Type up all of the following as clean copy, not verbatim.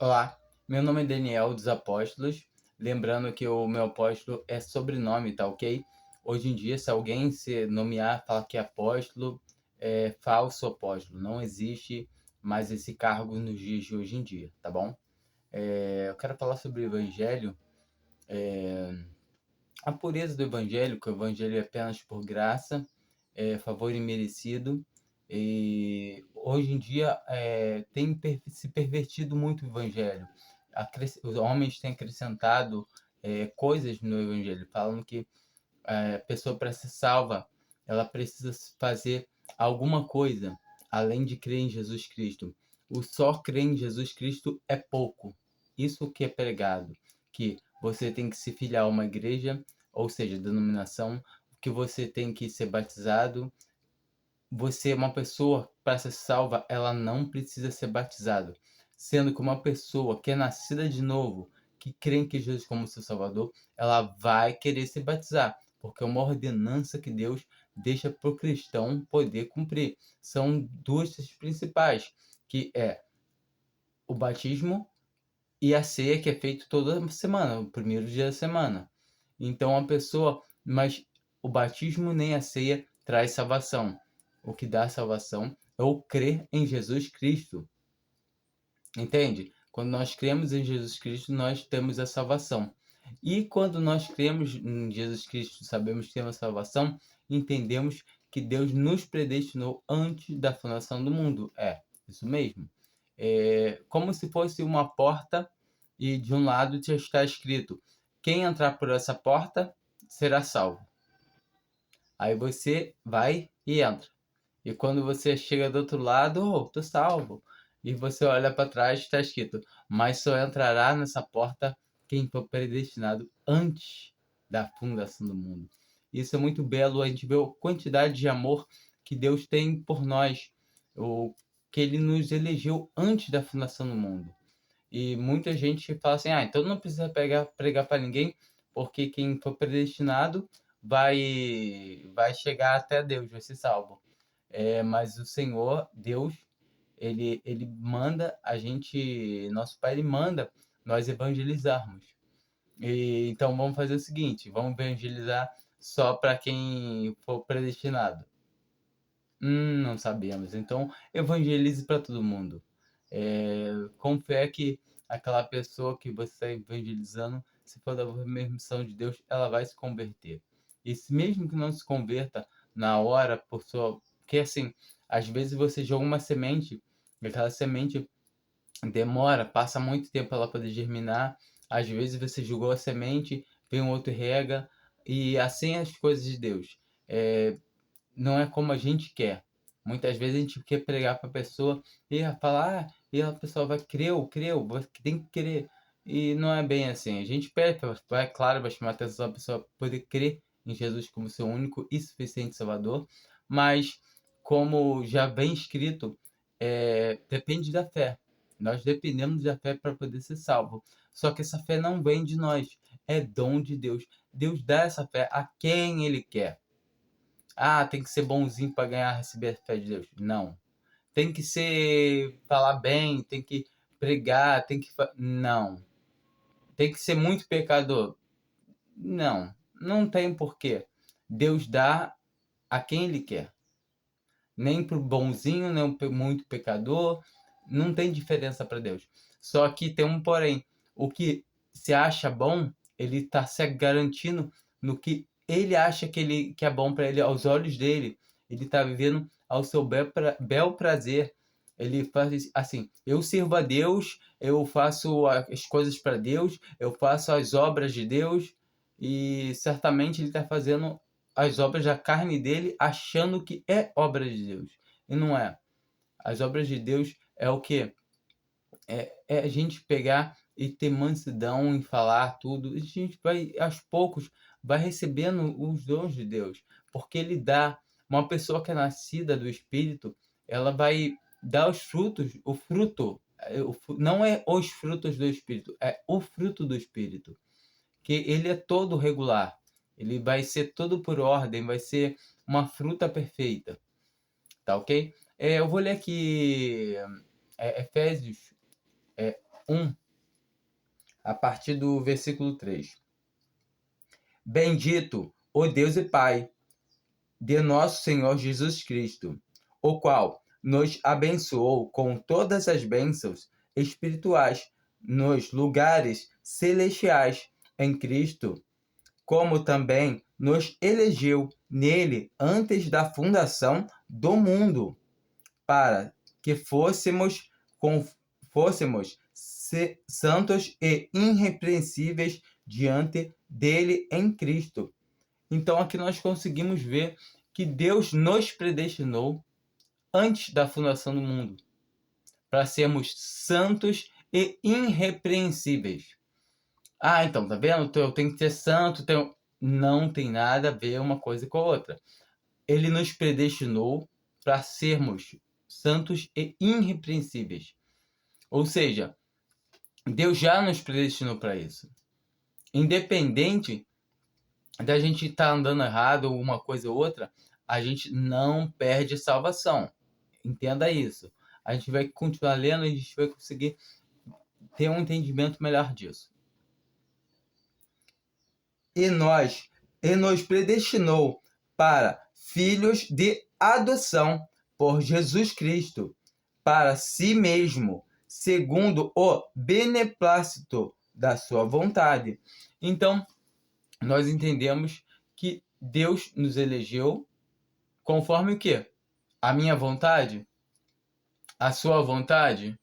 Olá, meu nome é Daniel dos Apóstolos. Lembrando que o meu apóstolo é sobrenome, tá ok? Hoje em dia, se alguém se nomear, falar que é apóstolo, é falso apóstolo. Não existe mais esse cargo nos dias de hoje em dia, tá bom? Eu quero falar sobre o Evangelho, a pureza do Evangelho, que o Evangelho é apenas por graça, favor imerecido. E hoje em dia tem se pervertido muito o Evangelho. Os homens têm acrescentado coisas no Evangelho, falando que a pessoa para ser salva, ela precisa fazer alguma coisa além de crer em Jesus Cristo. O só crer em Jesus Cristo é pouco. Isso que é pregado, que você tem que se filiar a uma igreja, ou seja, denominação, que você tem que ser batizado. Você é uma pessoa, para ser salva, ela não precisa ser batizada. Sendo que uma pessoa que é nascida de novo, que crê em que Jesus como seu Salvador, ela vai querer se batizar, porque é uma ordenança que Deus deixa para o cristão poder cumprir. São duas das principais, que é o batismo e a ceia, que é feito toda semana, o primeiro dia da semana. Então a pessoa, mas o batismo nem a ceia traz salvação. O que dá salvação é o crer em Jesus Cristo. Entende? Quando nós cremos em Jesus Cristo, nós temos a salvação. E quando nós cremos em Jesus Cristo, sabemos que temos salvação, entendemos que Deus nos predestinou antes da fundação do mundo. É, isso mesmo. É como se fosse uma porta e de um lado já está escrito: quem entrar por essa porta será salvo. Aí você vai e entra. E quando você chega do outro lado, oh, tô salvo. E você olha para trás, está escrito: mas só entrará nessa porta quem for predestinado antes da fundação do mundo. Isso é muito belo, a gente vê a quantidade de amor que Deus tem por nós, o que ele nos elegeu antes da fundação do mundo. E muita gente fala assim: ah, então não precisa pregar para ninguém, porque quem for predestinado vai chegar até Deus, vai ser salvo. Mas o Senhor, Deus, ele manda a gente, nosso Pai, ele manda nós evangelizarmos. Então vamos fazer o seguinte: vamos evangelizar só para quem for predestinado. Não sabemos. Então evangelize para todo mundo. Com fé que aquela pessoa que você está evangelizando, se for da mesma missão de Deus, ela vai se converter. E se mesmo que não se converta na hora, por sua. Porque assim, às vezes você joga uma semente, e aquela semente demora, passa muito tempo para ela poder germinar. Às vezes você jogou a semente, vem um outro e rega, e assim é as coisas de Deus. É, não é como a gente quer. Muitas vezes a gente quer pregar para a pessoa e falar, e a pessoa vai creu, tem que crer. E não é bem assim. A gente pede, vai, claro, vai chamar a atenção da pessoa poder crer em Jesus como seu único e suficiente Salvador, mas como já vem escrito, depende da fé. Nós dependemos da fé para poder ser salvo. Só que essa fé não vem de nós, é dom de Deus. Deus dá essa fé a quem Ele quer. Ah, tem que ser bonzinho para ganhar, receber a fé de Deus. Não. Tem que ser falar bem, tem que pregar, tem que não. Tem que ser muito pecador. Não. Não tem porquê. Deus dá a quem ele quer. Nem pro bonzinho, nem pro muito pecador, não tem diferença para Deus. Só que tem um porém. O que se acha bom, ele está se garantindo no que ele acha que é bom para ele, aos olhos dele. Ele está vivendo ao seu bel prazer. Ele faz assim: eu sirvo a Deus, eu faço as coisas para Deus, eu faço as obras de Deus, e certamente ele está fazendo as obras da carne dele, achando que é obra de Deus. E não é. As obras de Deus é o quê? É a gente pegar e ter mansidão em falar tudo. A gente vai, aos poucos, vai recebendo os dons de Deus. Porque ele dá. Uma pessoa que é nascida do Espírito, ela vai dar os frutos. O fruto, não é os frutos do Espírito, é o fruto do Espírito. Que ele é todo regular. Ele vai ser todo por ordem, vai ser uma fruta perfeita. Tá ok? Eu vou ler aqui Efésios 1, a partir do versículo 3. Bendito o Deus e Pai de nosso Senhor Jesus Cristo, o qual nos abençoou com todas as bênçãos espirituais nos lugares celestiais em Cristo, como também nos elegeu nele antes da fundação do mundo, para que fôssemos santos e irrepreensíveis diante dele em Cristo. Então aqui nós conseguimos ver que Deus nos predestinou antes da fundação do mundo para sermos santos e irrepreensíveis. Ah, então, tá vendo? Eu tenho que ser santo. Não tem nada a ver uma coisa com a outra. Ele nos predestinou para sermos santos e irrepreensíveis. Ou seja, Deus já nos predestinou para isso. Independente da gente estar andando errado ou uma coisa ou outra, a gente não perde a salvação. Entenda isso. A gente vai continuar lendo e a gente vai conseguir ter um entendimento melhor disso. E nos predestinou para filhos de adoção por Jesus Cristo, para si mesmo, segundo o beneplácito da sua vontade. Então, nós entendemos que Deus nos elegeu conforme o quê? A minha vontade? A sua vontade?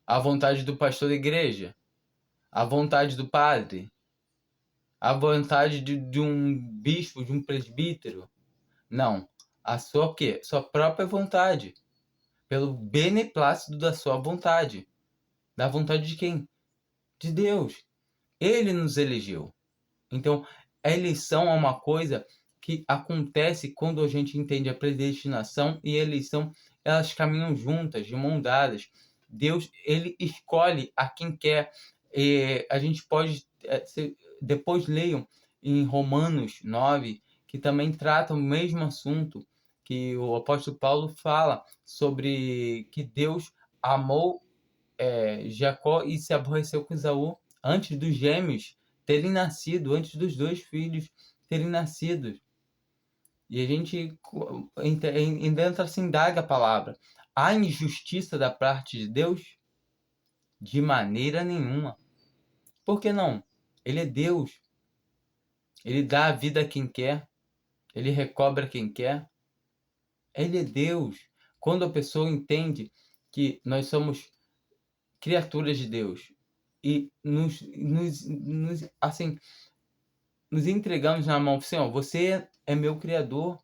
A vontade do pastor da igreja? A vontade do padre? A vontade de um bispo, de um presbítero? Não. A sua o quê? Sua própria vontade. Pelo beneplácito da sua vontade. Da vontade de quem? De Deus. Ele nos elegeu. Então, a eleição é uma coisa que acontece quando a gente entende a predestinação e a eleição, elas caminham juntas, de mão dadas. Deus, ele escolhe a quem quer. A gente pode, depois leiam em Romanos 9, que também trata o mesmo assunto, que o apóstolo Paulo fala sobre que Deus amou Jacó e se aborreceu com Esaú antes dos gêmeos terem nascido, antes dos dois filhos terem nascido. E a gente entra assim, indaga a palavra. Há injustiça da parte de Deus? De maneira nenhuma. Por que não? Ele é Deus. Ele dá a vida a quem quer. Ele recobra quem quer. Ele é Deus. Quando a pessoa entende que nós somos criaturas de Deus e nos entregamos na mão, Senhor, você é meu Criador.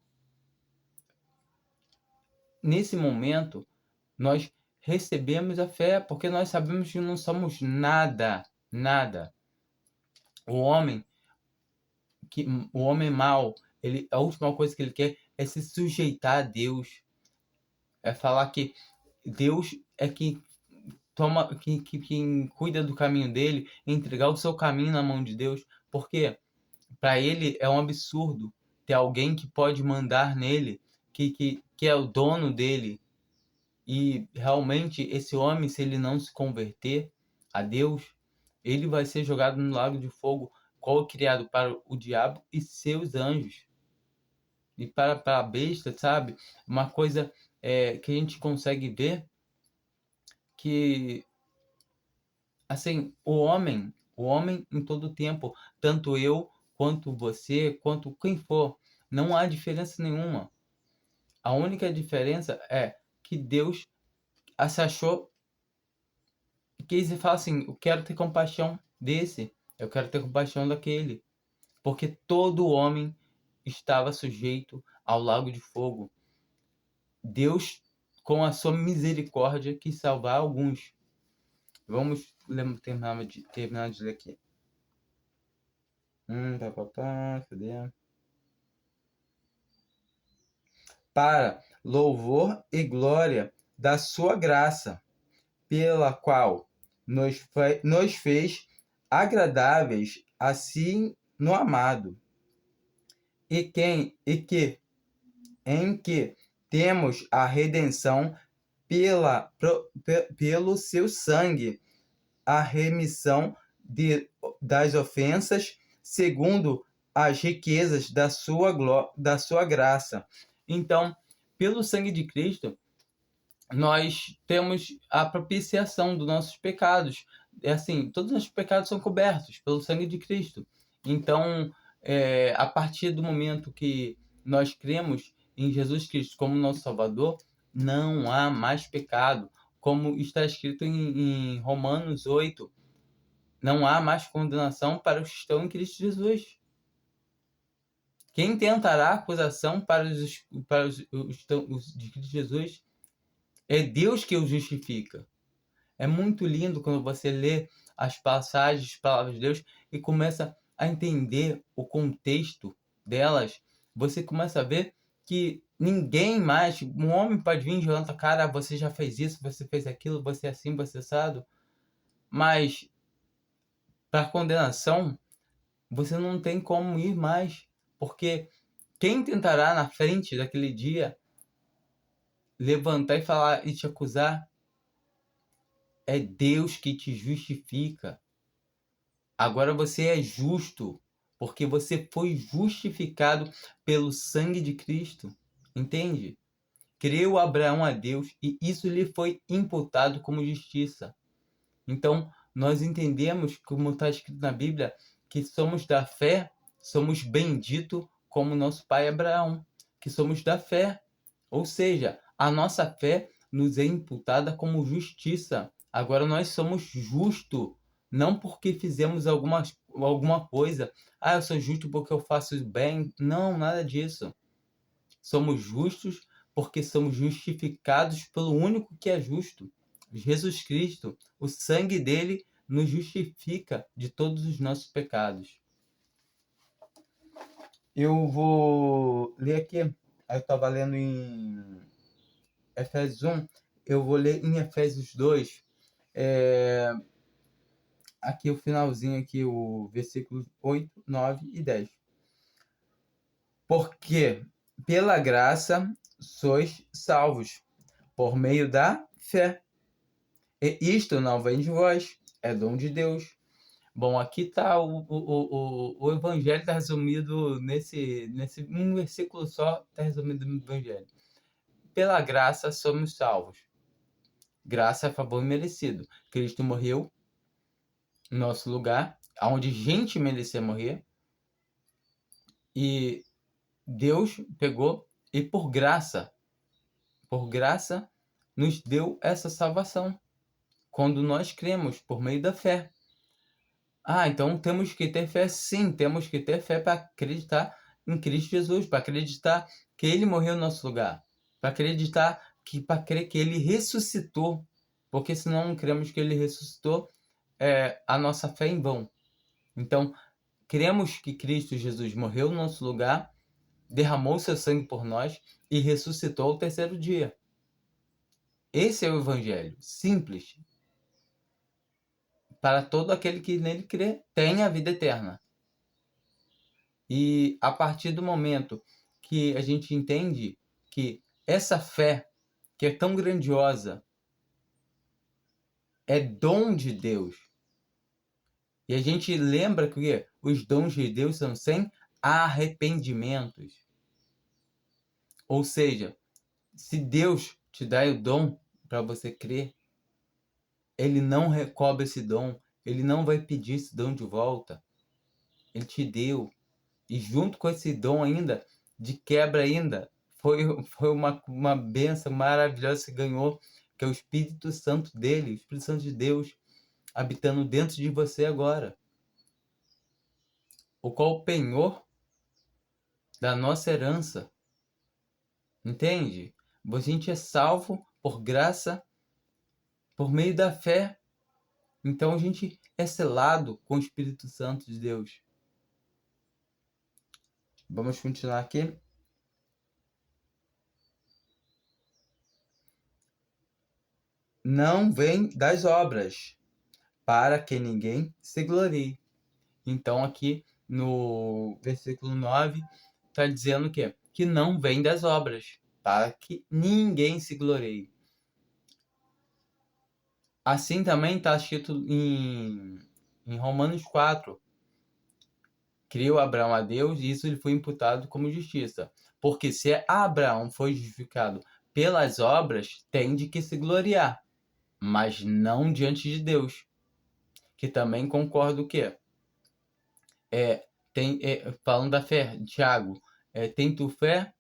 Nesse momento, nós recebemos a fé, porque nós sabemos que não somos nada. O homem mau, a última coisa que ele quer é se sujeitar a Deus. É falar que Deus é quem quem cuida do caminho dele, entregar o seu caminho na mão de Deus, porque para ele é um absurdo ter alguém que pode mandar nele, que é o dono dele. E realmente esse homem, se ele não se converter a Deus, ele vai ser jogado no lago de fogo, qual criado para o diabo e seus anjos. E para a besta, sabe? Uma coisa que a gente consegue ver que, assim, o homem em todo tempo, tanto eu, quanto você, quanto quem for, não há diferença nenhuma. A única diferença é que Deus se achou que ele fala assim, eu quero ter compaixão desse, eu quero ter compaixão daquele. Porque todo homem estava sujeito ao lago de fogo. Deus, com a sua misericórdia, quis salvar alguns. Vamos terminar de ler aqui. Cadê? Para louvor e glória da sua graça, pela qual nos fez agradáveis assim no amado, em que temos a redenção pelo seu sangue, a remissão das ofensas, segundo as riquezas da sua graça. Então, pelo sangue de Cristo, nós temos a propiciação dos nossos pecados. É assim, todos os nossos pecados são cobertos pelo sangue de Cristo. Então, a partir do momento que nós cremos em Jesus Cristo como nosso Salvador, não há mais pecado. Como está escrito em Romanos 8, não há mais condenação para os que estão em Cristo Jesus. Quem tentará acusação para os de Cristo Jesus? É Deus que o justifica. É muito lindo quando você lê as passagens, as palavras de Deus e começa a entender o contexto delas. Você começa a ver que ninguém mais, um homem pode vir e jogar na tua cara, você já fez isso, você fez aquilo, você é assim, você é assado. Mas para condenação, você não tem como ir mais, porque quem tentará na frente daquele dia levantar e falar e te acusar é Deus que te justifica. Agora você é justo, porque você foi justificado pelo sangue de Cristo. Entende? Creu Abraão a Deus e isso lhe foi imputado como justiça. Então, nós entendemos, como está escrito na Bíblia, que somos da fé, somos benditos como nosso pai Abraão, que somos da fé. Ou seja, a nossa fé nos é imputada como justiça. Agora nós somos justos, não porque fizemos alguma coisa. Ah, eu sou justo porque eu faço bem. Não, nada disso. Somos justos porque somos justificados pelo único que é justo, Jesus Cristo. O sangue dele nos justifica de todos os nossos pecados. Eu vou ler aqui. Eu estava lendo em Efésios 1. Eu vou ler em Efésios 2. Aqui o finalzinho, aqui, o versículo 8, 9 e 10. Porque pela graça sois salvos, por meio da fé. E isto não vem de vós, é dom de Deus. Bom, aqui está o Evangelho está resumido nesse um versículo só, está resumido no Evangelho. Pela graça somos salvos. Graça é favor merecido. Cristo morreu em nosso lugar, onde gente merecia morrer. E Deus pegou e por graça, nos deu essa salvação. Quando nós cremos por meio da fé. Ah, então temos que ter fé? Sim, temos que ter fé para acreditar em Cristo Jesus, para acreditar que Ele morreu no nosso lugar, para acreditar para crer que Ele ressuscitou, porque se não cremos que Ele ressuscitou, a nossa fé é em vão. Então, cremos que Cristo Jesus morreu no nosso lugar, derramou seu sangue por nós e ressuscitou ao terceiro dia. Esse é o Evangelho, simples. Para todo aquele que nele crê, tem a vida eterna. E a partir do momento que a gente entende que essa fé, que é tão grandiosa, é dom de Deus. E a gente lembra que os dons de Deus são sem arrependimentos. Ou seja, se Deus te dá o dom para você crer, Ele não recobra esse dom, Ele não vai pedir esse dom de volta. Ele te deu. E junto com esse dom ainda, de quebra ainda, foi uma bênção maravilhosa que você ganhou, que é o Espírito Santo dele, o Espírito Santo de Deus, habitando dentro de você agora. O qual o penhor da nossa herança. Entende? A gente é salvo por graça, por meio da fé. Então a gente é selado com o Espírito Santo de Deus. Vamos continuar aqui. Não vem das obras, para que ninguém se glorie. Então aqui no versículo 9 está dizendo que não vem das obras, para que ninguém se glorie. Assim também está escrito em Romanos 4. Criou Abraão a Deus e isso lhe foi imputado como justiça. Porque se Abraão foi justificado pelas obras, tem de que se gloriar, mas não diante de Deus. Que também concorda o quê? Falando da fé, Tiago, tem tu fé?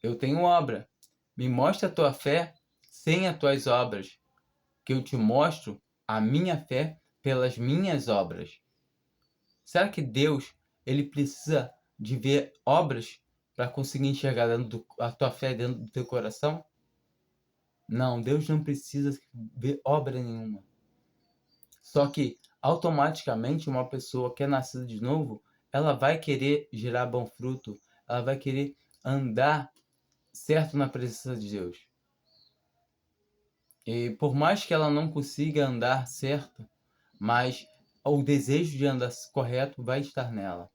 Eu tenho obra. Me mostra a tua fé sem as tuas obras, que eu te mostro a minha fé pelas minhas obras. Será que Deus ele precisa de ver obras para conseguir enxergar a tua fé dentro do teu coração? Não, Deus não precisa ver obra nenhuma. Só que automaticamente uma pessoa que é nascida de novo, ela vai querer gerar bom fruto, ela vai querer andar certo na presença de Deus. E por mais que ela não consiga andar certo, mas o desejo de andar correto vai estar nela.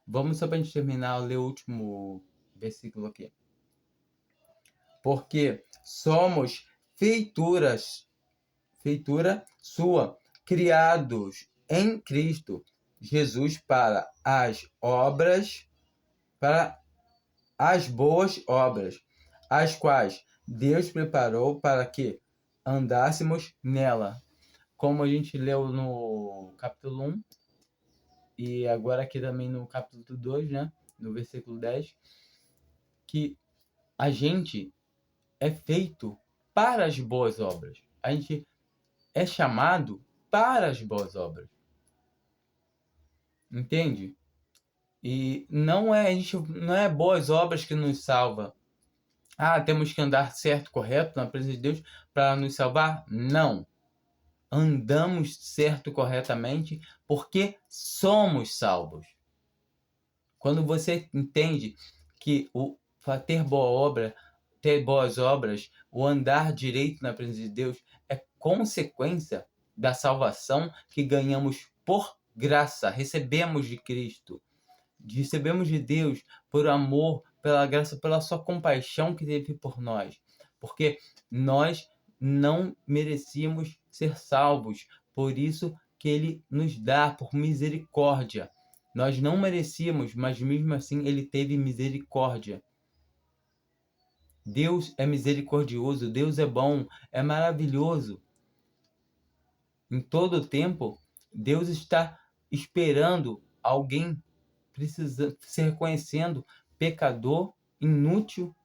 Vamos só para a gente terminar, ler o último versículo aqui. Porque somos feitura sua, criados em Cristo Jesus para as boas obras, as quais Deus preparou para que andássemos nela. Como a gente leu no capítulo 1, e agora aqui também no capítulo 2, né? No versículo 10, que a gente é feito para as boas obras. A gente é chamado para as boas obras. Entende? E não é boas obras que nos salva. Temos que andar certo, correto na presença de Deus para nos salvar? Não. Andamos certo, corretamente porque somos salvos. Quando você entende que ter boas obras, o andar direito na presença de Deus é consequência da salvação que ganhamos por graça, recebemos de Cristo, recebemos de Deus por amor, pela graça, pela sua compaixão que teve por nós, porque nós não merecíamos ser salvos, por isso que Ele nos dá por misericórdia. Nós não merecíamos, mas mesmo assim Ele teve misericórdia. Deus é misericordioso, Deus é bom, é maravilhoso. Em todo o tempo, Deus está esperando alguém se reconhecendo pecador, inútil,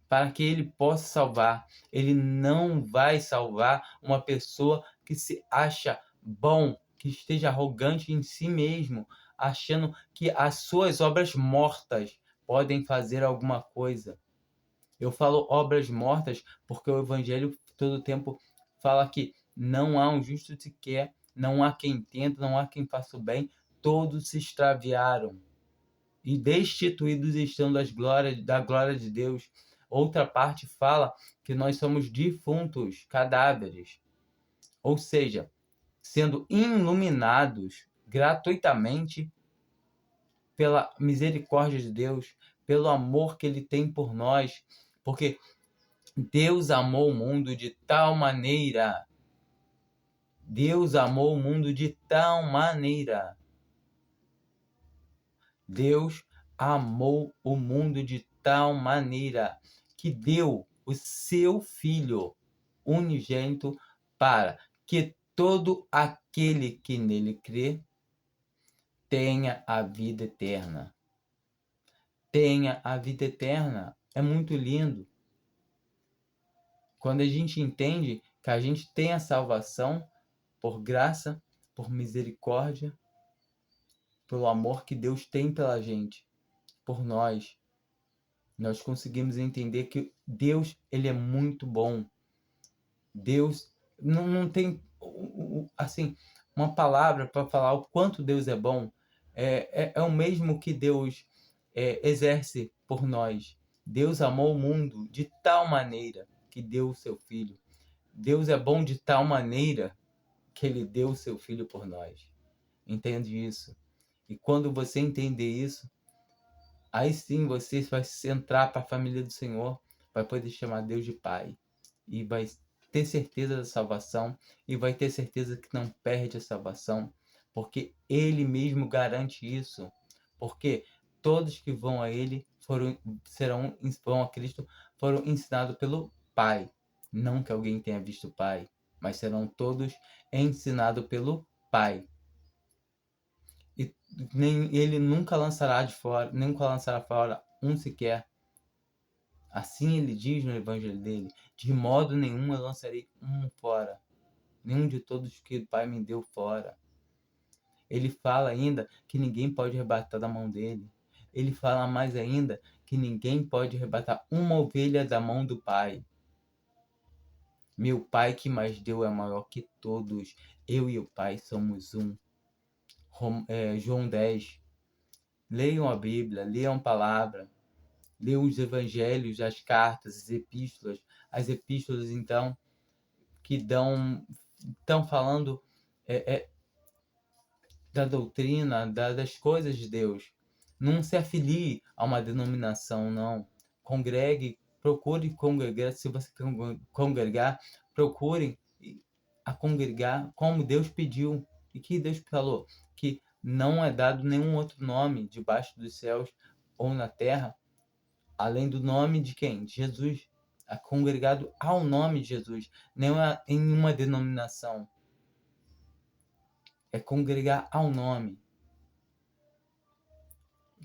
para que Ele possa salvar. Ele não vai salvar uma pessoa que se acha bom, que esteja arrogante em si mesmo, achando que as suas obras mortas podem fazer alguma coisa. Eu falo obras mortas porque o Evangelho todo o tempo fala que não há um justo sequer, não há quem tenta, não há quem faça o bem, todos se extraviaram e destituídos estão da glória de Deus. Outra parte fala que nós somos defuntos, cadáveres, ou seja, sendo iluminados gratuitamente pela misericórdia de Deus, pelo amor que Ele tem por nós, porque Deus amou o mundo de tal maneira. Deus amou o mundo de tal maneira. Deus amou o mundo de tal maneira que deu o seu Filho unigênito para que todo aquele que nele crê tenha a vida eterna. Tenha a vida eterna. É muito lindo. Quando a gente entende que a gente tem a salvação por graça, por misericórdia, pelo amor que Deus tem pela gente, por nós, nós conseguimos entender que Deus, ele é muito bom. Deus não tem assim uma palavra para falar o quanto Deus é bom. É o mesmo que Deus exerce por nós. Deus amou o mundo de tal maneira que deu o seu Filho. Deus é bom de tal maneira que Ele deu o seu Filho por nós. Entende isso? E quando você entender isso, aí sim você vai entrar para a família do Senhor, vai poder chamar Deus de Pai. E vai ter certeza da salvação e vai ter certeza que não perde a salvação, porque ele mesmo garante isso. Porque todos que vão a ele vão a Cristo, foram ensinados pelo Pai. Não que alguém tenha visto o Pai, mas serão todos ensinados pelo Pai. E nem ele nunca lançará fora um sequer. Assim ele diz no evangelho dele: de modo nenhum eu lançarei um fora, nenhum de todos que o Pai me deu fora. Ele fala ainda que ninguém pode arrebatar da mão dele. Ele fala mais ainda que ninguém pode arrebatar uma ovelha da mão do Pai. Meu Pai que mais deu é maior que todos. Eu e o Pai somos um. João 10. Leiam a Bíblia, leiam a palavra, leiam os evangelhos, as cartas, as epístolas. As epístolas, então, que estão falando da doutrina, das coisas de Deus. Não se afilie a uma denominação, não. Congregue, procure congregar. Se você congregar, procure a congregar como Deus pediu. E que Deus falou? Que não é dado nenhum outro nome debaixo dos céus ou na terra, além do nome de quem? De Jesus. É congregado ao nome de Jesus, não é em uma denominação. É congregar ao nome.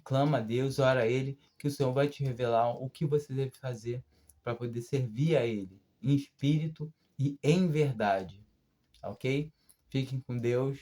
Clama a Deus, ora a Ele, que o Senhor vai te revelar o que você deve fazer para poder servir a Ele, em espírito e em verdade. Ok? Fiquem com Deus.